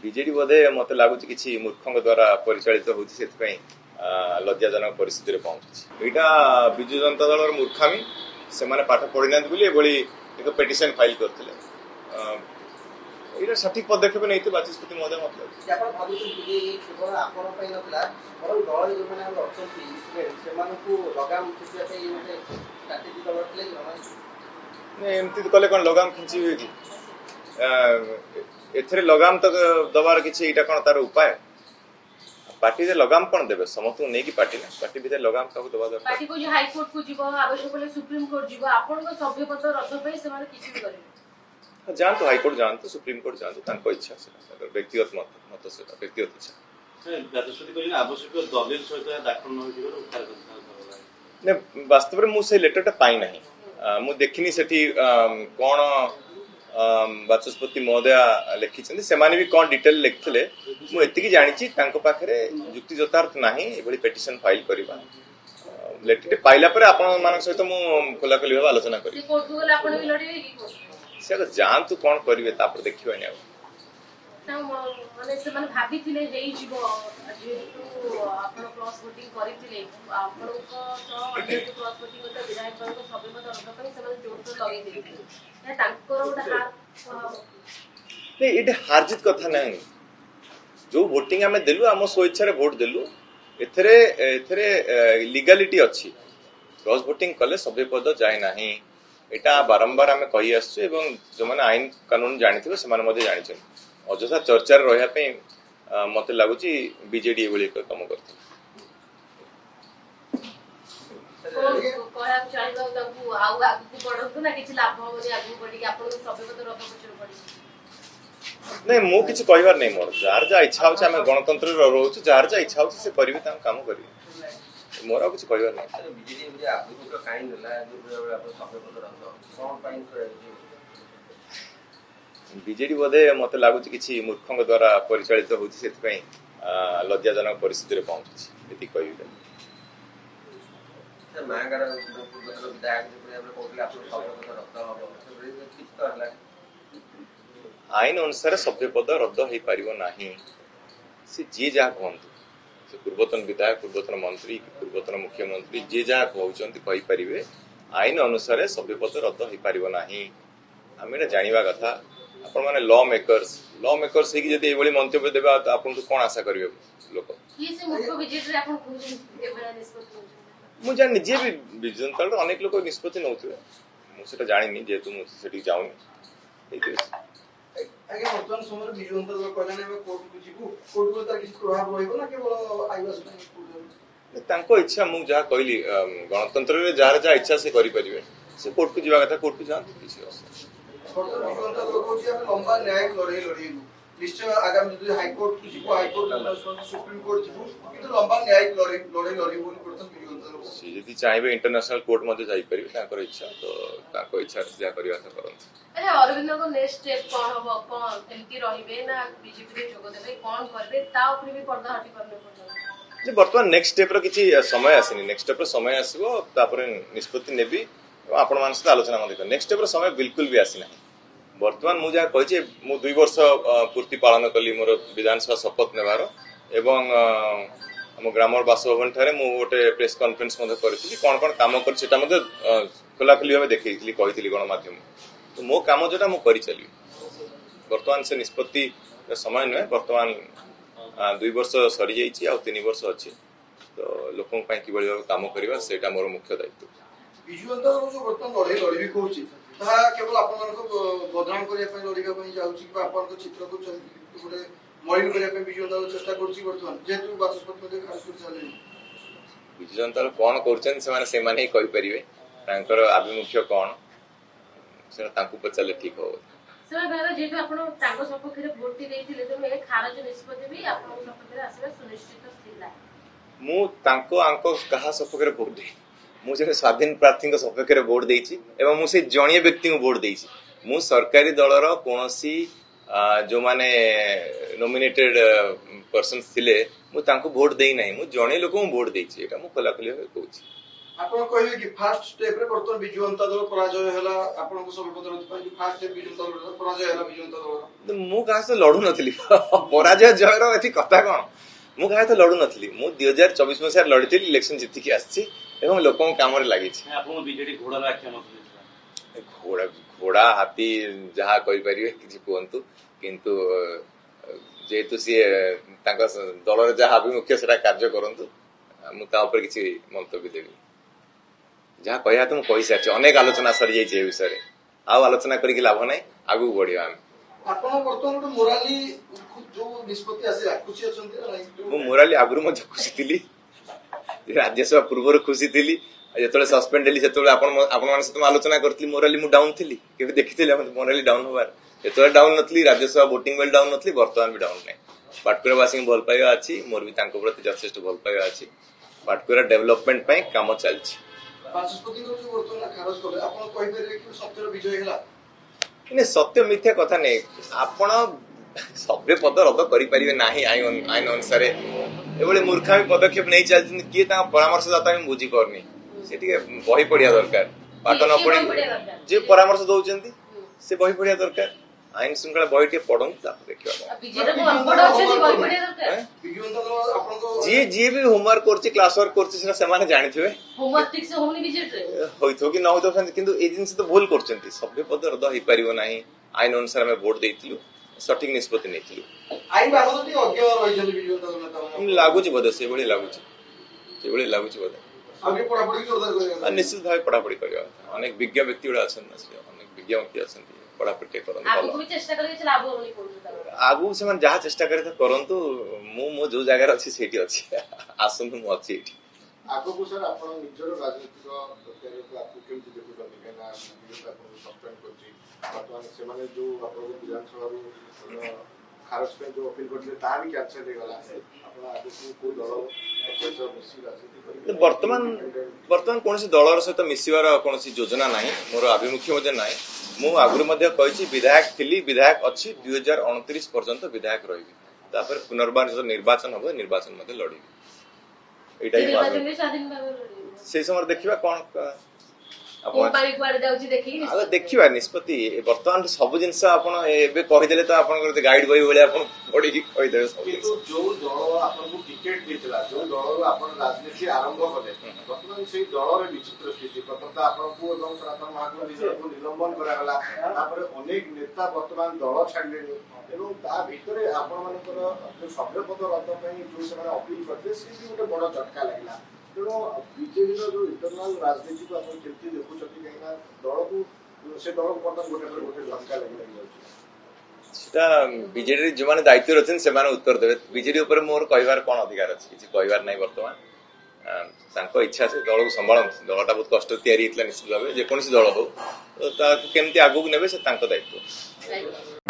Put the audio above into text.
BJD ବୋଧେ ମତେ ଲାଗୁଛି କିଛି ମୂର୍ଖଙ୍କ ଦ୍ୱାରା ପରିଚାଳିତ ହେଉଛି, ସେଥିପାଇଁ ଲଜ୍ଜାଜନକ ପରିସ୍ଥିତିରେ ପହଞ୍ଚୁଛି। ଏଇଟା ବିଜୁ ଜନତା ଦଳର ମୂର୍ଖାମୀ। ସେମାନେ ପାଠ ପଢିନାହାନ୍ତି ବୋଲି ଏଭଳି ଏକ ପିଟିସନ ଫାଇଲ କରିଥିଲେ। ଏଇଟା ସଠିକ ପଦକ୍ଷେପ ନେଇଥିବେ ବାଚସ୍ପତି ମହୋଦୟ ମତେ ଲାଗୁଛି। ଏମିତି କଲେ କଣ ଲଗାମ ଖିଞ୍ଚିବେ କି? ଏଥିରେ ଲଗାମ ତ ଦବାର କିଛି ଏଇଟା କଣ ତାର ଉପାୟ? ପାର୍ଟିରେ ଲଗାମ କଣ ଦେବେ? ସମସ୍ତଙ୍କୁ ନେଇକି ପାର୍ଟି ନା, ପାର୍ଟି ଭିତରେ ଲଗାମ କାହାକୁ ଦେବା ଦରକାର? ପାର୍ଟି କହୁଛି ହାଇକୋର୍ଟ କୁ ଯିବ, ଆବଶ୍ୟକ ହେଲେ ସୁପ୍ରିମ କୋର୍ଟ ଯିବ, ଆପଣଙ୍କ ସଭ୍ୟପଦ ରଦ୍ଦ ପାଇଁ ସେମାନେ କିଛି ବି କରିବେ। ଯାଆନ୍ତୁ, ହାଇକୋର୍ଟ ଯାଆନ୍ତୁ, ସୁପ୍ରିମକୋର୍ଟ ଯାଆନ୍ତୁ, ତାଙ୍କ ଇଚ୍ଛା, ସେଟା ବ୍ୟକ୍ତିଗତ ମତ, ସେଟା ବ୍ୟକ୍ତିଗତ ଇଚ୍ଛା। ବାସ୍ତବରେ ମୁଁ ସେ ଲେଟରଟା ପାଇନାହିଁ, ମୁଁ ଦେଖିନି ସେଠି କଣ ବାଚସ୍ପତି ମହୋଦୟ ଲେଖିଛନ୍ତି, ସେମାନେ ବି କଣ ଡିଟେଲ ଲେଖିଥିଲେ। ମୁଁ ଏତିକି ଜାଣିଛି ତାଙ୍କ ପାଖରେ ଯୁକ୍ତି ଯଥାର୍ଥ ନାହିଁ ଏଭଳି ପିଟିସନ ଫାଇଲ କରିବା। ଲେଟରଟି ପାଇଲା ପରେ ଆପଣମାନଙ୍କ ସହିତ ମୁଁ ଖୋଲାଖୋଲି ଭାବେ ଆଲୋଚନା କରିବି। ସେ ଯାଆନ୍ତୁ, କଣ କରିବେ ତାପରେ ଦେଖିବାନି ଆଉ। ସେମାନେ ଭାବିଥିଲେ ହେଇଯିବ, ଯେହେତୁ ଆପଣ କ୍ରସ୍ ଭୋଟିଂ କରିଥିଲେ, ଆପଣଙ୍କ ସହ ଅନ୍ୟ କ୍ରସ୍ ଭୋଟିଂ କରିଥିବା ବିଧାୟକଙ୍କ ସଭ୍ୟପଦ ରଦ୍ଦ ପାଇଁ ସେମାନେ ଜୋରସୋର ଲଗେଇ ଦେଇଥିଲେ। ତାଙ୍କର ଗୋଟେ ଏଇଟା ହାରଜିତ କଥା ନାହିଁ। ଯୋଉ ଭୋଟିଂ ଆମେ ଦେଲୁ, ଆମ ସ୍ୱଇଚ୍ଛାରେ ଭୋଟ ଦେଲୁ, ଏଥିରେ ଲିଗାଲିଟି ଅଛି। କ୍ରସ୍ ଭୋଟିଂ କଲେ ସଭ୍ୟପଦ ଯାଏ ନାହିଁ, ଏଇଟା ବାରମ୍ବାର ଆମେ କହି ଆସୁଛୁ ଏବଂ ଯୋଉମାନେ ଆଇନ କାନୁନ ଜାଣିଥିବେ ସେମାନେ ମଧ୍ୟ ଜାଣିଛନ୍ତି। ଅଯଥା ଚର୍ଚ୍ଚାରେ ରହିବା ପାଇଁ ମତେ ଲାଗୁଛି ବିଜେଡି ଏଭଳି ଏକ କାମ କରିଥିଲା। ନାଇଁ, ମୁଁ କିଛି କହିବାର ନାହିଁ। ମୋର ଯାହାର ଯାହା ଇଚ୍ଛା ହଉଛି, ଆମେ ଗଣତନ୍ତ୍ରରେ ରହୁଛୁ, ଯାହାର ଯାହା ଇଚ୍ଛା ହଉଛି ସେ କରିବେ, ତାଙ୍କ କାମ କରିବେ। ମୋର ଆଉ କିଛି କହିବାର ନାହିଁ। ବିଜେଡି ବୋଧେ ମତେ ଲାଗୁଛି କିଛି ମୂର୍ଖଙ୍କ ଦ୍ୱାରା ପରିଚାଳିତ ହେଉଛି, ସେଥିପାଇଁ ଲଜ୍ଜାଜନକ ପରିସ୍ଥିତିରେ ପହଞ୍ଚୁଛି, ଏତିକି କହିବି। ଆଇନ ଅନୁସାରେ ସଭ୍ୟପଦ ରଦ୍ଦ ହେଇପାରିବ ନାହିଁ। ସେ ଯିଏ ଯାହା କୁହନ୍ତୁ, ସେ ପୂର୍ବତନ ବିଧାୟକ, ପୂର୍ବତନ ମନ୍ତ୍ରୀ, ପୂର୍ବତନ ମୁଖ୍ୟମନ୍ତ୍ରୀ, ଯିଏ ଯାହା କହୁଛନ୍ତି କହିପାରିବେ। ଆଇନ ଅନୁସାରେ ସଭ୍ୟପଦ ରଦ୍ଦ ହେଇପାରିବ ନାହିଁ। ଆମେ ଏଇଟା ଜାଣିବା କଥା। ଆପଣମାନେ ଲ ମେକର୍ସ ହେଇକି ଯଦି ଏଇଭଳି ମନ୍ତବ୍ୟ ଦେବେ, ଆପଣଙ୍କୁ କଣ ଆଶା କରିବେ ଲୋକ? ମୁଁ ଜାଣିନି, ଯିଏ ବି ବିଜୁ ଜନତା ଦଳର ଅନେକ ଲୋକ ନିଷ୍ପତ୍ତି ନେଉଥିବେ, ମୁଁ ସେଟା ଜାଣିନି, ଯେହେତୁ ମୁଁ ସେଠିକି ଯାଉନି। ବର୍ତ୍ତମାନ ସମୟରେ ବିଜୁ ଜନତା ଦଳ କହିଲାଣି ଆମେ କୋର୍ଟକୁ ଯିବୁ, କୋର୍ଟକୁ ତାର କିଛି ପ୍ରଭାବ ରହିବ ନା କେବଳ ଆଇବାସ ପାଇଁ? ତାଙ୍କ ଇଚ୍ଛା। ମୁଁ ଯାହା କହିଲି, ଗଣତନ୍ତ୍ରରେ ଯାହାର ଯାହା ଇଚ୍ଛା ସେ କରିପାରିବେ। ସେ କୋର୍ଟକୁ ଯିବା କଥା କୋର୍ଟକୁ ଯାଆନ୍ତୁ, କିଛି ଅସୁବିଧା। ବର୍ତ୍ତମାନ ବିଜୁ ଜନତା ଦଳ କହୁଛି ଆମେ ଲମ୍ବା ନ୍ୟାୟିକ ଲଢେଇବୁ, ନିଶ୍ଚୟ ଆଗାମୀ ଯଦି ହାଇକୋର୍ଟକୁ ଯିବୁ, ହାଇକୋର୍ଟ ସୁପ୍ରିମକୋର୍ଟ ଯିବୁ, କିନ୍ତୁ ଲମ୍ବା ନ୍ୟାୟିକ ଲଢେଇ ଲଢିବୁ ବୋଲି ବର୍ତ୍ତମାନ ବିଜୁ ଜନତା ଦଳ। ସେ ଯଦି ଚାହିଁବେ ଇଣ୍ଟରନ୍ୟାସନାଲ କୋର୍ଟ ମଧ୍ୟ ଯାଇପାରିବେ, ତାଙ୍କର ଇଚ୍ଛା। ତ ତାଙ୍କ ଇଚ୍ଛାରେ ଯାହା କରିବା କଥା କରନ୍ତୁ। ଅରବିନ୍ଦଙ୍କ ନେକ୍ସଟ ଷ୍ଟେପ୍ କଣ ହବ? କଣ ଏମିତି ରହିବେ ନା ବିଜେପିରେ ଯୋଗ ଦେବେ, କଣ କରିବେ, ତା ଉପରେ ବି ପର୍ଦ୍ଦା ହଟି ପାରୁନି। ବର୍ତ୍ତମାନ ନେକ୍ସଟ ଷ୍ଟେପ୍ର କିଛି ସମୟ ଆସିନି। ନେକ୍ସଟ ଷ୍ଟେପ୍ର ସମୟ ଆସିବ, ତାପରେ ନିଷ୍ପତ୍ତି ନେବି ଏବଂ ଆପଣମାନଙ୍କ ସହିତ ଆଲୋଚନା ମଧ୍ୟ କରିବି। ନେକ୍ସଟ ଷ୍ଟେପ୍ର ସମୟ ବିଲକୁଲ ବି ଆସିନାହିଁ। ବର୍ତ୍ତମାନ ମୁଁ ଯାହା କହିଛି, ମୁଁ 2 ବର୍ଷ ପୂର୍ତ୍ତି ପାଳନ କଲି ମୋର ବିଧାନସଭା ଶପଥ ନେବାର, ଏବଂ ଆମ ଗ୍ରାମର ବାସଭବନ ଠାରେ ମୁଁ ଗୋଟେ ପ୍ରେସ୍ କନଫରେନ୍ସ ମଧ୍ୟ କରିଥିଲି। କଣ କଣ କାମ କରିଛି ସେଟା ମଧ୍ୟ ଖୋଲାଖୋଲି ଭାବେ ଦେଖେଇଥିଲି, କହିଥିଲି ଗଣମାଧ୍ୟମ। ତ ମୋ କାମ ଯୋଉଟା ମୁଁ କରିଚାଲିବି। ବର୍ତ୍ତମାନ ସେ ନିଷ୍ପତ୍ତି ସମୟ ନୁହେଁ। ବର୍ତ୍ତମାନ 2 ବର୍ଷ ସରିଯାଇଛି, ଆଉ 3 ବର୍ଷ ଅଛି। ତ ଲୋକଙ୍କ ପାଇଁ କିଭଳି ଭାବେ କାମ କରିବା, ସେଇଟା ମୋର ମୁଖ୍ୟ ଦାୟିତ୍ୱ। ବିଜୁ ଜନତା ଦଳ ଯୋଉ ବର୍ତ୍ତମାନ ଲଢେଇ କହୁଛି, ତାହା କେବଳ ଆପଣମାନଙ୍କ ବଦନାମ କରିବା ପାଇଁ ଲଢିବା ପାଇଁ ଯାଉଛି, କିମ୍ବା ଆପଣଙ୍କ ଚିତ୍ରକୁ ଗୋଟେ ମଳିନ କରିବା ପାଇଁ ବିଜୁ ଜନତା ଦଳ ଚେଷ୍ଟା କରୁଛି ବର୍ତ୍ତମାନ, ଯେହେତୁ ବାଚସ୍ପତି ମଧ୍ୟ ଖାରଜ କରି ସାରିଲେଣି। ବିଜୁ ଜନତା ଦଳ କଣ କରୁଛନ୍ତି ସେମାନେ ହିଁ କହିପାରିବେ। ତାଙ୍କର ଆଭିମୁଖ୍ୟ କଣ, ସେଟା ତାଙ୍କୁ ପଚାରିଲେ ଠିକ ହବ। ଯେହେତୁ ଆପଣ ତାଙ୍କ ସପକ୍ଷରେ ଭୋଟ ଦେଇଥିଲେ, ତେଣୁ ଏ ଖାରଜ ନିଷ୍ପତ୍ତି ବି ଆପଣଙ୍କ ସପକ୍ଷରେ ଆସିବା ସୁନିଶ୍ଚିତ ଥିଲା। ମୁଁ ଆଙ୍କ କାହା ସପକ୍ଷରେ ଭୋଟ ଦେଇନି। ମୁଁ ଜଣେ ସ୍ୱାଧୀନ ପ୍ରାର୍ଥୀଙ୍କ ସପକ୍ଷରେ ଭୋଟ ଦେଇଛି, ଏବଂ ମୁଁ ସେଇ ଜଣୀୟ ବ୍ୟକ୍ତିଙ୍କୁ ଭୋଟ ଦେଇଛି। ମୁଁ ସରକାରୀ ଦଳର କୌଣସି ଯୋଉମାନେ ନୋମିନେଟେଡ ପର୍ସନ ଥିଲେ, ମୁଁ ତାଙ୍କୁ ଭୋଟ ଦେଇନାହିଁ। ମୁଁ ଜଣେ ଲୋକଙ୍କୁ ଭୋଟ ଦେଇଛି, ଏଇଟା ମୁଁ ଖୋଲାଖୋଲି ଭାବେ କହୁଛି। ଆପଣ କହିବେ କି ଫାଷ୍ଟ ଷ୍ଟେପ ରେ ବର୍ତ୍ତମାନ ବିଜୁ ଜନତା ଦଳ ପରାଜୟ ହେଲା ଆପଣଙ୍କ ସଭାପତି ପାଇଁ ଫାଷ୍ଟ ଷ୍ଟେପ ବିଜୁ ଜନତା ଦଳ ପରାଜୟ ହେଲା ବିଜୁ ଜନତା ଦଳ ମୁଁ କାହା ସହିତ ଲଢୁ ନଥିଲି ପରାଜୟ ଜୟର ଏଠି କଥା କଣ ମୁଁ କାହା ସହିତ ଲଢୁ ନଥିଲି ମୁଁ 2024 ମସିହାରେ ଲଢିଥିଲି ଇଲେକ୍ସନ ଜିତିକି ଆସିଛି ଏବଂ ଲୋକଙ୍କ କାମରେ ଲାଗିଛି ଆପଣଙ୍କୁ ବିଜେଡି ଘୋଡାର ଆଖ୍ୟା ନଥିଲେ ଘୋଡା ଘୋଡା ହାତୀ ଯାହା କହିପାରିବେ କିଛି କୁହନ୍ତୁ କିନ୍ତୁ ଯେହେତୁ ସିଏ ତାଙ୍କ ଦଳର ଯାହା ଆଭିମୁଖ୍ୟ ସେଟା କାର୍ଯ୍ୟ କରନ୍ତୁ ମୁଁ ତା ଉପରେ କିଛି ମନ୍ତବ୍ୟ ଦେବି ଯାହା କହିବା ତ ମୁଁ କହିସାରିଛି ଅନେକ ଆଲୋଚନା ସରିଯାଇଛି ଏ ବିଷୟରେ ଆଉ ଆଲୋଚନା କରିକି ଲାଭ ନାହିଁ ଆଗକୁ ବଢିବା ଆମେ ଆପଣ ବର୍ତ୍ତମାନ ଗୋଟେ ମୋରାଲି ଯୋଉ ନିଷ୍ପତ୍ତି ଆସିଲା ଖୁସି ଅଛନ୍ତି ନା ନାହିଁ? ମୁଁ ମୋରାଲି ଆଗରୁ ମଧ୍ୟ ଖୁସି ଥିଲି ରାଜ୍ୟସଭା ପୂର୍ବରୁ ଖୁସି ଥିଲି ଯେତେବେଳେ ସସ୍ପେଣ୍ଡ ହେଲି ସେତେବେଳେ ଆପଣମାନଙ୍କ ସହିତ ମୁଁ ଆଲୋଚନା କରିଥିଲି ମୋରାଲି ମୁଁ ଡାଉନ ଥିଲି କେବେ ଦେଖିଥିଲି ମୋରାଲି ଡାଉନ ହବାର ଯେତେବେଳେ ଡାଉନ ନଥିଲି ରାଜ୍ୟସଭା ଭୋଟିଂ ବେଳେ ଡାଉନ ନଥିଲି ବର୍ତ୍ତମାନ ବି ଡାଉନ ନାହିଁ ପାଟକୁରାବାସୀଙ୍କୁ ଭଲ ପାଇବା ଅଛି ମୋର ବି ତାଙ୍କ ପ୍ରତି ଯଥେଷ୍ଟ ଭଲ ପାଇବା ଅଛି ପାଟକୁରା ଡେଭଲପମେଣ୍ଟ ପାଇଁ କାମ ଚାଲିଛି ବାଚସ୍ପତିଙ୍କ ଯୋଉ ବର୍ତ୍ତମାନ ଖାରଜ କଲେ ଆପଣ କହିପାରିବେ କି ସତ୍ୟର ବିଜୟ ହେଲା କିନ୍ତୁ ସତ୍ୟ ମିଥ୍ୟା କଥା ନେଇ ଆପଣ ସଭ୍ୟ ପଦ ରଦ୍ଦ କରିପାରିବେ ନାହିଁ ଆଇନ ଅନୁସାରେ ଏଭଳି ମୂର୍ଖାମୀ ପଦକ୍ଷେପ ନେଇ ଚାଲିଛନ୍ତି କିଏ ତାଙ୍କ ପରାମର୍ଶଦାତା ମୁଁ ବୁଝିପାରୁନି ସେ ଟିକେ ବହି ପଢିବା ଦରକାର ପାଠ ନ ପଢି ଯିଏ ପରାମର୍ଶ ଦଉଛନ୍ତି ସେ ବହି ପଢିବା ଦରକାର ଆଇନ ଶୃଙ୍ଖଳା ବହି ଟିକେ ପଢନ୍ତୁ ତାପରେ ଦେଖିବା ବିଜୁ ଜନତା ଦଳ ଆପଣଙ୍କ ଯିଏ ବି ହୋମୱାର୍କ କରୁଛି କ୍ଲାସ ୱାର୍କ କରୁଛି ସେଟା ସେମାନେ ଜାଣିଥିବେ ହୋଇଥିବ କି ନ ହୋଇଥିବ କିନ୍ତୁ ଏଇ ଜିନିଷ ତ ଭୁଲ କରୁଛନ୍ତି ସଭ୍ୟ ପଦ ରଦ୍ଦ ହେଇପାରିବ ନାହିଁ ଆଇନ ଅନୁସାରେ ଆମେ ଭୋଟ ଦେଇଥିଲୁ ସଠିକ ନିଷ୍ପତ୍ତି ନେଇଥିଲୁ ଆଇନ ବାବଦ ଟିକେ ଅଜ୍ଞ ରହିଛନ୍ତି ବିଜୁ ଜନତା ଦଳ ନେତାମାନେ ଲାଗୁଛି ବୋଧେ ସେଇଭଳି ଲାଗୁଛି ବୋଧେ ଆଉ ଟିକେ ପଢାପଢି ଜୋରଦାର କରିବା ନିଶ୍ଚିତ ଭାବେ ପଢାପଢି କରିବା କଥା ଅନେକ ବିଜ୍ଞ ବ୍ୟକ୍ତି ଗୁଡା ଅଛନ୍ତି ନା ସେ ଅନେକ ବିଜ୍ଞ ବ୍ୟକ୍ତି ଅଛନ୍ତି ପଢାପଢି ଟିକେ କରନ୍ତୁ ଭଲ ଆଗକୁ ସେମାନେ ଯାହା ଚେଷ୍ଟା କରି କରନ୍ତୁ ମୁଁ ମୋ ଯୋଉ ଜାଗାରେ ଅଛି ସେଇଠି ଅଛି ଆସନ୍ତୁ ମୁଁ ଅଛି ଏଇଠି ଆଗକୁ ସାର୍ ଆପଣ ନିଜର ରାଜନୈତିକ କ୍ୟାରିୟରକୁ ଆଗକୁ କେମିତି ଦେଖୁଛନ୍ତି କାହିଁକିନା ଆପଣଙ୍କୁ ସସ୍ପେଣ୍ଡ କରିଛି ବର୍ତ୍ତମାନ ସେମାନେ ଯୋଉ ଆପଣଙ୍କୁ ବିଧାନସଭାରୁ ଖାରଜ ପାଇଁ ଯୋଉ ଅପିଲ କରିଥିଲେ ତାହା ବି କ୍ୟାନସେଲ ହେଇଗଲା ଆପଣ ଆଗକୁ କୋଉ ଦଳ ସହିତ ମିଶି ରାଜନୀତି କରିବେ ବର୍ତ୍ତମାନ କୌଣସି ଦଳର ସହିତ ମିଶିବାର କୌଣସି ଯୋଜନା ନାହିଁ ମୋର ଆଭିମୁଖ୍ୟ ମଧ୍ୟ ନାହିଁ ମୁଁ ଆଗରୁ ମଧ୍ୟ କହିଛି ବିଧାୟକ ଥିଲି ବିଧାୟକ ଅଛି 2029 ପର୍ଯ୍ୟନ୍ତ ବିଧାୟକ ରହିବି ତାପରେ ପୁନର୍ବାର ନିର୍ବାଚନ ହବ ନିର୍ବାଚନ ମଧ୍ୟ ଲଢିବି ଏଇଟା ହିଁ ସେଇ ସମୟରେ ଦେଖିବା କଣ ଦେଖିବା ନିଷ୍ପତ୍ତି ବର୍ତ୍ତମାନ ସବୁ ଜିନିଷ ଆପଣ ଏବେ କହିଦେଲେ ତ ଆପଣଙ୍କର ଗାଇଡ ବହି ଭଳିଆ ଆପଣ ପଢିକି କହିଦେବେ ସବୁ କିନ୍ତୁ ଯୋଉ ଦଳ ଆପଣଙ୍କୁ ଟିକେଟ ଦେଇଥିଲା ଯୋଉ ଦଳରୁ ଆପଣ ରାଜନୀତି ଆରମ୍ଭ କଲେ ବର୍ତ୍ତମାନ ସେଇ ଦଳର ବିଚିତ୍ର ସ୍ଥିତି ପ୍ରଥମତଃ ଆପଣଙ୍କୁ ଏବଂ ସନାତନ ମହାକୁମାର ନିଜକୁ ନିଲମ୍ବନ କରାଗଲା ତାପରେ ଅନେକ ନେତା ବର୍ତ୍ତମାନ ଦଳ ଛାଡିଲେଣି ଏବଂ ତା ଭିତରେ ଆପଣମାନଙ୍କର ଯୋଉ ସଭ୍ୟପଦ ରଦ୍ଦ ପାଇଁ ଯୋଉ ସେମାନେ ଅପିଲ କରିଥିଲେ ସେ ବି ଗୋଟେ ବଡ ଝଟକା ଲାଗିଲା ତେଣୁ ବିଜେଡିର ଯୋଉ ଇଣ୍ଟରନାଲ ରାଜନୀତିକୁ ଆପଣ କେମିତି ଦେଖୁଛନ୍ତି କାହିଁକିନା ଦଳକୁ ସେ ଦଳକୁ ବର୍ତ୍ତମାନ ଗୋଟେ ପରେ ଗୋଟେ ଝଟକା ଲାଗିଯାଉଛି ସେଟା ବିଜେଡି ଯୋଉମାନେ ଦାୟିତ୍ୱରେ ଅଛନ୍ତି ସେମାନେ ଉତ୍ତର ଦେବେ ବିଜେଡି ଉପରେ ମୋର କହିବାର କଣ ଅଧିକାର ଅଛି କିଛି କହିବାର ନାହିଁ ବର୍ତ୍ତମାନ ତାଙ୍କ ଇଚ୍ଛା ସେ ଦଳକୁ ସମ୍ଭାଳନ୍ତୁ ଦଳଟା ବହୁତ କଷ୍ଟ ତିଆରି ହେଇଥିଲା ନିଶ୍ଚିତ ଭାବେ ଯେକୌଣସି ଦଳ ହଉ ତାକୁ କେମିତି ଆଗକୁ ନେବେ ସେ ତାଙ୍କ ଦାୟିତ୍ୱ